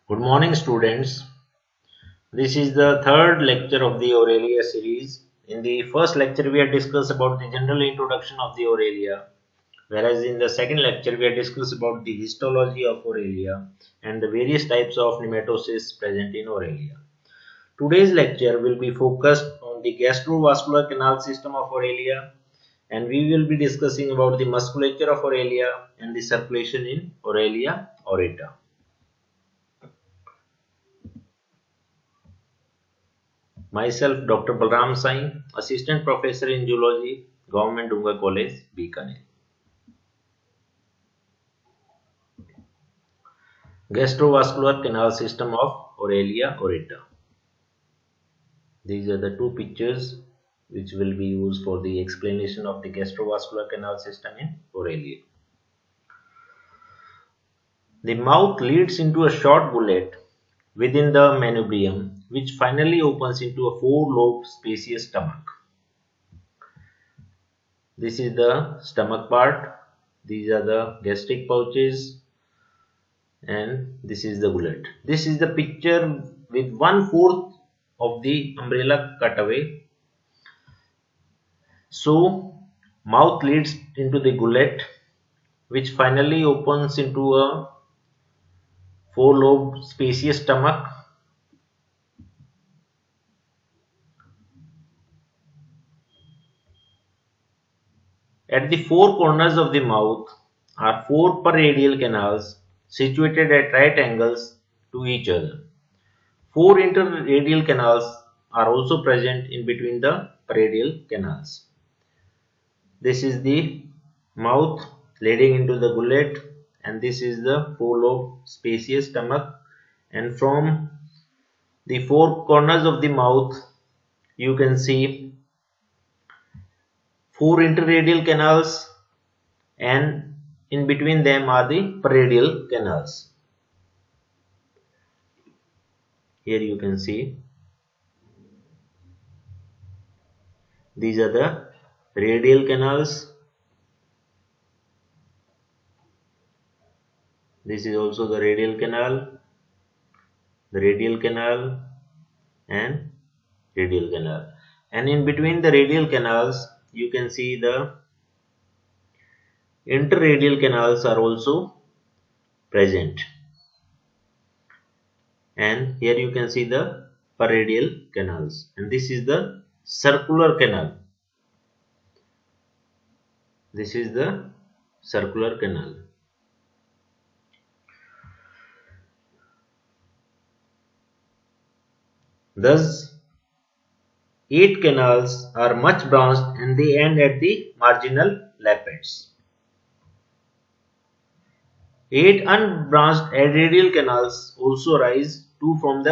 Good morning, students. This is the third lecture of the Aurelia series. In the first lecture, we had discussed about the general introduction of the Aurelia, whereas in the second lecture, we had discussed about the histology of Aurelia and the various types of nematocysts present in Aurelia. Today's lecture will be focused on the gastrovascular canal system of Aurelia, and we will be discussing about the musculature of Aurelia and the circulation in Aurelia aorta. Myself, Dr. Balram Sain, Assistant Professor in Zoology, Government Dunga College, Bikaner. Gastrovascular canal system of Aurelia aorta. These are the two pictures which will be used for the explanation of the gastrovascular canal system in Aurelia. The mouth leads into a short gullet within the manubrium, which finally opens into a four-lobed spacious stomach. This is the stomach part. These are the gastric pouches, and this is the gullet. This is the picture with 1/4 of the umbrella cut away. So, mouth leads into the gullet, which finally opens into a four-lobed spacious stomach. At the four corners of the mouth are four paradial canals situated at right angles to each other. Four interradial canals are also present in between the paradial canals. This is the mouth leading into the gullet, and this is the four-lobed spacious stomach, and from the four corners of the mouth you can see four interradial canals, and in between them are the paradial canals. Here you can see these are the radial canals. This is also the radial canal, and radial canal. And in between the radial canals, you can see the interradial canals are also present. And here you can see the paradial canals. And this is the circular canal. This is the circular canal. Thus, 8 canals are much branched and they end at the marginal lappets. 8 unbranched radial canals also rise, 2 from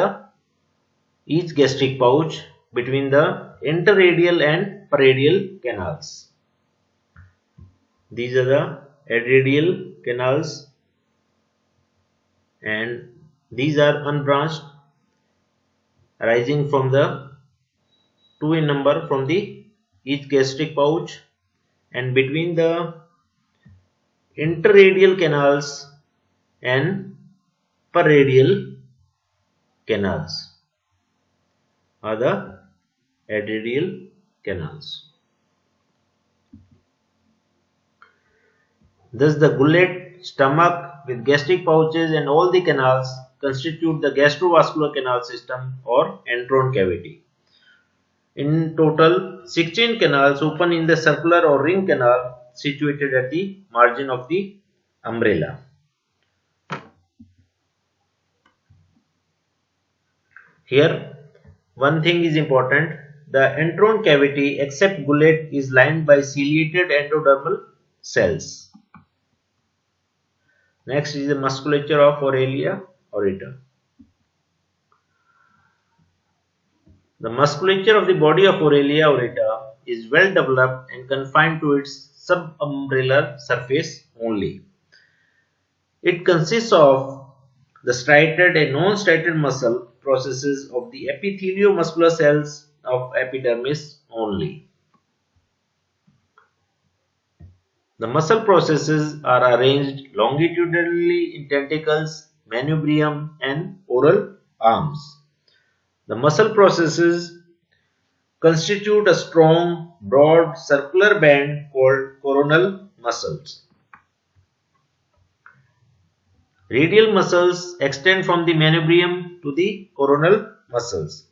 each gastric pouch between the interradial and paradial canals. These are the radial canals, and these are unbranched, rising from the 2 in number from each gastric pouch, and between the interradial canals and paradial canals are the radial canals. Thus, the gullet, stomach with gastric pouches and all the canals constitute the gastrovascular canal system or enteron cavity. In total, 16 canals open in the circular or ring canal situated at the margin of the umbrella. Here, one thing is important. The enteron cavity except gullet is lined by ciliated endodermal cells. Next is the musculature of Aurelia aorta. The musculature of the body of Aurelia aorta is well developed and confined to its subumbellar surface only. It consists of the striated and non-striated muscle processes of the epitheliomuscular cells of epidermis only. The muscle processes are arranged longitudinally in tentacles, manubrium, and oral arms. The muscle processes constitute a strong, broad, circular band called coronal muscles. Radial muscles extend from the manubrium to the coronal muscles,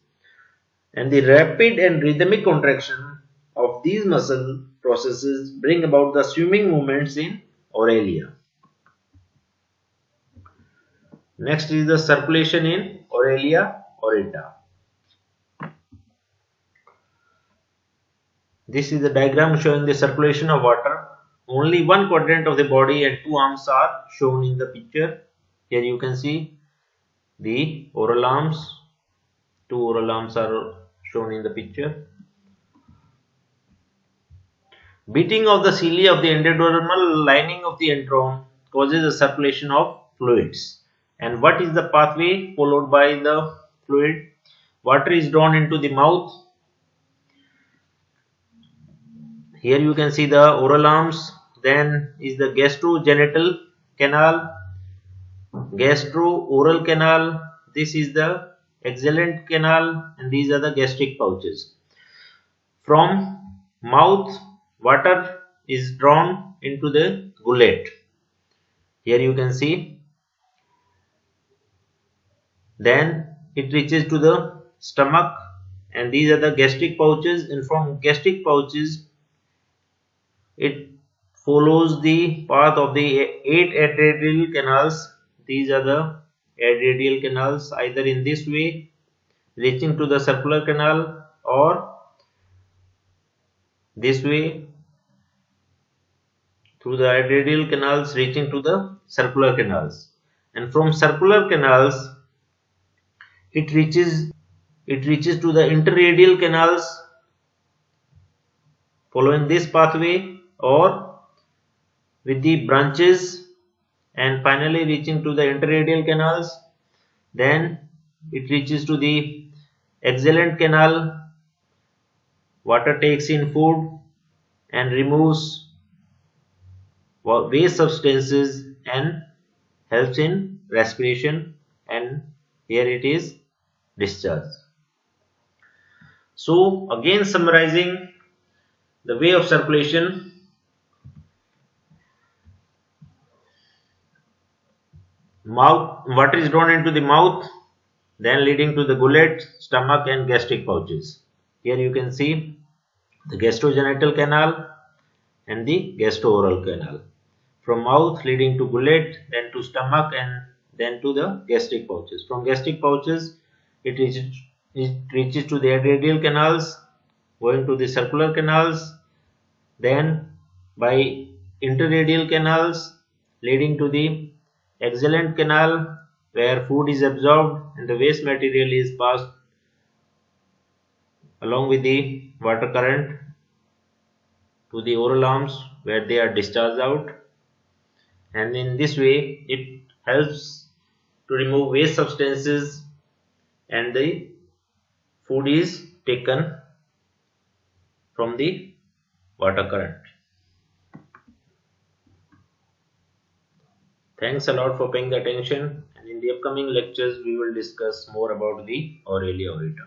and the rapid and rhythmic contraction of these muscle processes bring about the swimming movements in Aurelia. Next is the circulation in Aurelia aorta. This is the diagram showing the circulation of water. Only one quadrant of the body and two arms are shown in the picture. Here you can see the oral arms. Two oral arms are shown in the picture. Beating of the cilia of the endodermal lining of the antron causes the circulation of fluids. And what is the pathway followed by the fluid? Water is drawn into the mouth. Here you can see the oral arms. Then is the gastrogenital canal, gastro-oral canal. This is the exhalent canal, and these are the gastric pouches. From mouth, water is drawn into the gullet. Here you can see. Then it reaches to the stomach, and these are the gastric pouches, and from gastric pouches it follows the path of the 8 adredial canals. These are the adredial canals, either in this way reaching to the circular canal or this way through the adredial canals reaching to the circular canals. And from circular canals it reaches to the interradial canals following this pathway, or with the branches, and finally reaching to the interradial canals. Then it reaches to the exhalent canal. Water takes in food and removes waste substances and helps in respiration, and here it is discharged. So again, summarizing the way of circulation: mouth, water is drawn into the mouth, then leading to the gullet, stomach and gastric pouches. Here you can see the gastrogenital canal and the gastro-oral canal. From mouth leading to gullet, then to stomach, and then to the gastric pouches. From gastric pouches it reaches to the adredial canals, going to the circular canals, then by interradial canals leading to the exhalent canal, where food is absorbed and the waste material is passed along with the water current to the oral arms, where they are discharged out, and in this way it helps to remove waste substances and the food is taken from the water current. Thanks a lot for paying attention, and in the upcoming lectures we will discuss more about the Aurelia aorta.